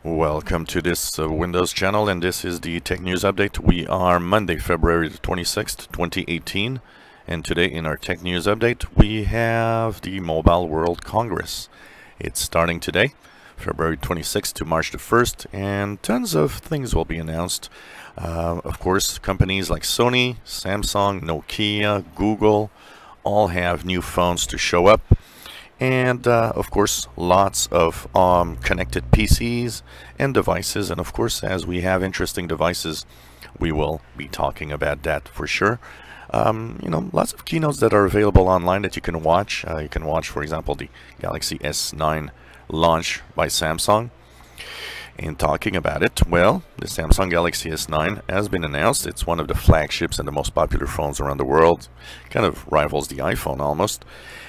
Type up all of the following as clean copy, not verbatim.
Welcome to this Windows channel, and this is the Tech News Update. We are Monday, February the 26th, 2018, and today in our Tech News Update we have the Mobile World Congress. It's starting today, February 26th to March the 1st, and tons of things will be announced. Of course, companies like Sony, Samsung, Nokia, Google all have new phones to show up. And of course, lots of connected PCs and devices. And of course, as we have interesting devices, we will be talking about that for sure. Lots of keynotes that are available online that you can watch. You can watch, for example, the Galaxy S9 launch by Samsung. And talking about it, well, the Samsung Galaxy S9 has been announced. It's one of the flagships and the most popular phones around the world. Kind of rivals the iPhone almost.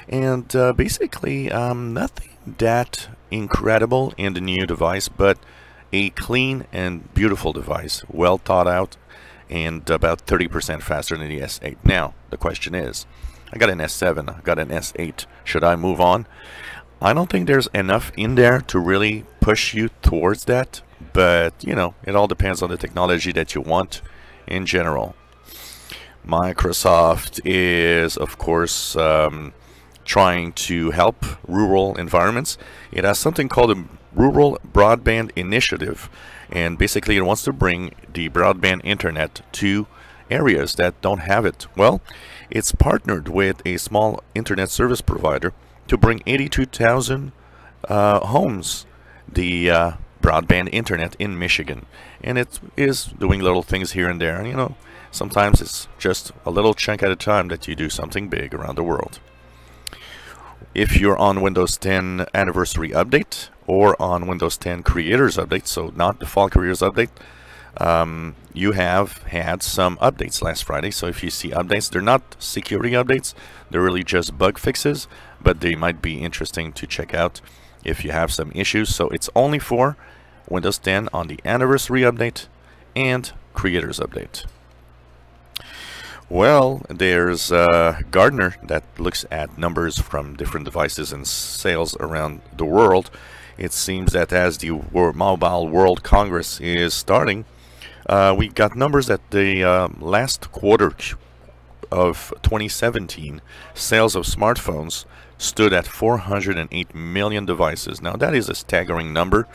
And basically, nothing that incredible in the new device, but a clean and beautiful device, well thought out, and about 30% faster than the S8. Now, the question is, I got an S7, I got an S8. Should I move on? I don't think there's enough in there to really push you towards that, but it all depends on the technology that you want in general. Microsoft is, of course, trying to help rural environments. It has something called a Rural Broadband Initiative, and basically it wants to bring the broadband internet to areas that don't have it. Well, it's partnered with a small internet service provider to bring 82,000 homes the broadband internet in Michigan, and it is doing little things here and there. And sometimes it's just a little chunk at a time that you do something big around the world. If you're on Windows 10 Anniversary Update or on Windows 10 Creators Update, so not the Fall Creators Update, you have had some updates last Friday. So if you see updates, they're not security updates, they're really just bug fixes, but they might be interesting to check out if you have some issues. So it's only for Windows 10 on the Anniversary Update and Creators Update. Well, there's Gartner that looks at numbers from different devices and sales around the world. It seems that as the Mobile World Congress is starting, we got numbers that the last quarter of 2017 sales of smartphones stood at 408 million devices. Now that is a staggering number,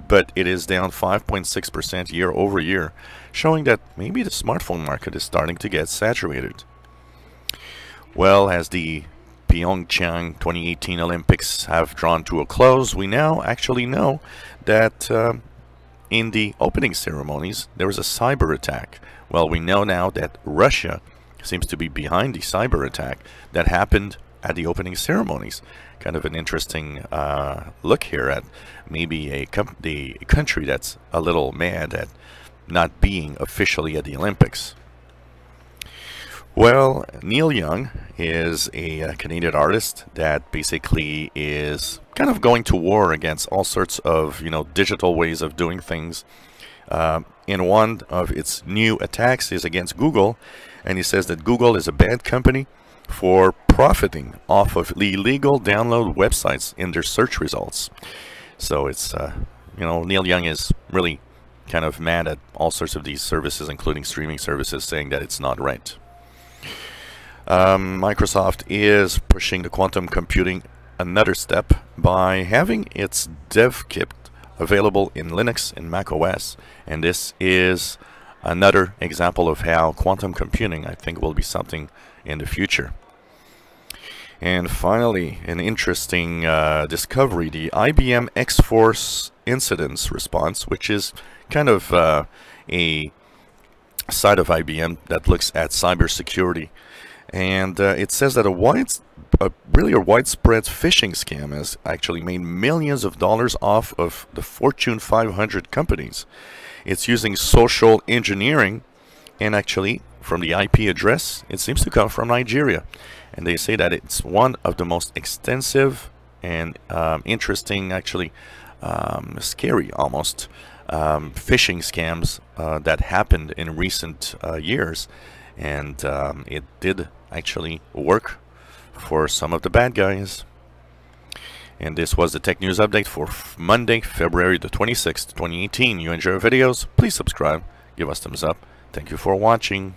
but it is down 5.6% year over year, showing that maybe the smartphone market is starting to get saturated. Well, as the Pyeongchang 2018 Olympics have drawn to a close, we now actually know that in the opening ceremonies there was a cyber attack. Well, we know now that Russia seems to be behind the cyber attack that happened at the opening ceremonies. Kind of an interesting look here at maybe the country that's a little mad at not being officially at the Olympics. Well, Neil Young is a Canadian artist that basically is kind of going to war against all sorts of digital ways of doing things. In one of its new attacks is against Google, and he says that Google is a bad company for profiting off of illegal download websites in their search results. So it's Neil Young is really kind of mad at all sorts of these services, including streaming services, saying that it's not right. Microsoft is pushing the quantum computing another step by having its dev kit available in Linux and Mac OS, and this is another example of how quantum computing, I think, will be something in the future. And finally, an interesting discovery, the IBM X-Force incidents response, which is kind of a side of IBM that looks at cybersecurity. And it says that a really widespread phishing scam has actually made millions of dollars off of the Fortune 500 companies. It's using social engineering, and actually from the IP address, it seems to come from Nigeria. And they say that it's one of the most extensive and interesting, actually scary almost, phishing scams that happened in recent years. And it did actually work for some of the bad guys. And this was the Tech News Update for Monday, February the 26th, 2018. You enjoy our videos? Please subscribe, give us thumbs up. Thank you for watching.